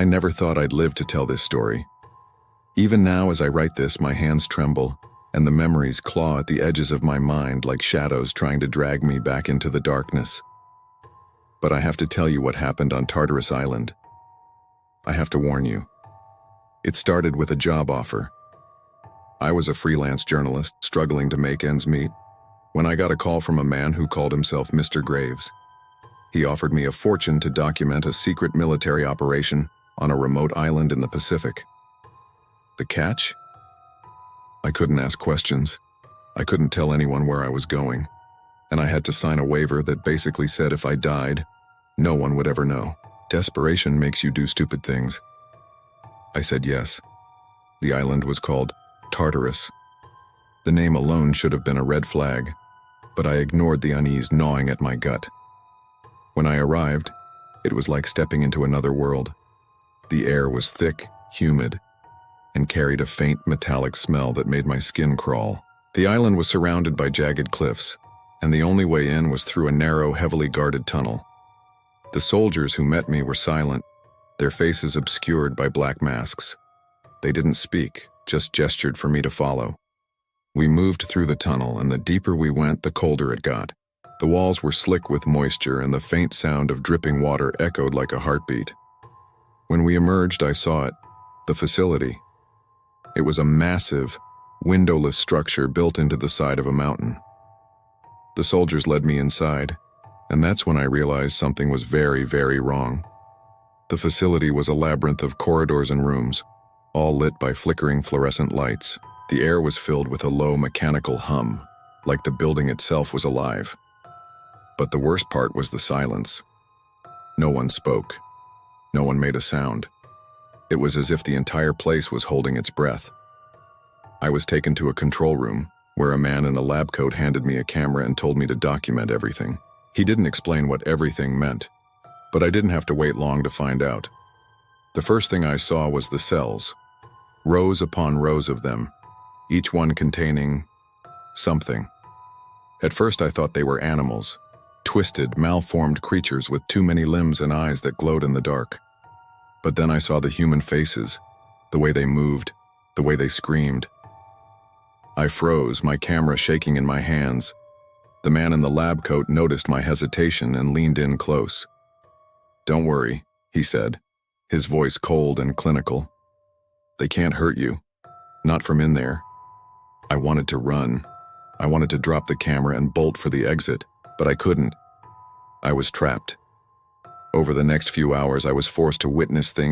I never thought I'd live to tell this story. Even now as I write this, my hands tremble, and the memories claw at the edges of my mind like shadows trying to drag me back into the darkness. But I have to tell you what happened on Tartarus Island. I have to warn you. It started with a job offer. I was a freelance journalist struggling to make ends meet when I got a call from a man who called himself Mr. Graves. He offered me a fortune to document a secret military operation on a remote island in the Pacific. The catch? I couldn't ask questions. I couldn't tell anyone where I was going, and I had to sign a waiver that basically said if I died, no one would ever know. Desperation makes you do stupid things. I said yes. The island was called Tartarus. The name alone should have been a red flag, but I ignored the unease gnawing at my gut. When I arrived, it was like stepping into another world. The air was thick, humid, and carried a faint metallic smell that made my skin crawl. The island was surrounded by jagged cliffs, and the only way in was through a narrow, heavily guarded tunnel. The soldiers who met me were silent, their faces obscured by black masks. They didn't speak, just gestured for me to follow. We moved through the tunnel, and the deeper we went, the colder it got. The walls were slick with moisture, and the faint sound of dripping water echoed like a heartbeat. When we emerged, I saw it, the facility. It was a massive, windowless structure built into the side of a mountain. The soldiers led me inside, and that's when I realized something was very, very wrong. The facility was a labyrinth of corridors and rooms, all lit by flickering fluorescent lights. The air was filled with a low mechanical hum, like the building itself was alive. But the worst part was the silence. No one spoke. No one made a sound. It was as if the entire place was holding its breath. I was taken to a control room, where a man in a lab coat handed me a camera and told me to document everything. He didn't explain what everything meant, but I didn't have to wait long to find out. The first thing I saw was the cells, rows upon rows of them, each one containing something. At first I thought they were animals, twisted, malformed creatures with too many limbs and eyes that glowed in the dark. But then I saw the human faces, the way they moved, the way they screamed. I froze, my camera shaking in my hands. The man in the lab coat noticed my hesitation and leaned in close. "Don't worry," he said, his voice cold and clinical. "They can't hurt you. Not from in there." I wanted to run. I wanted to drop the camera and bolt for the exit, but I couldn't. I was trapped. Over the next few hours, I was forced to witness things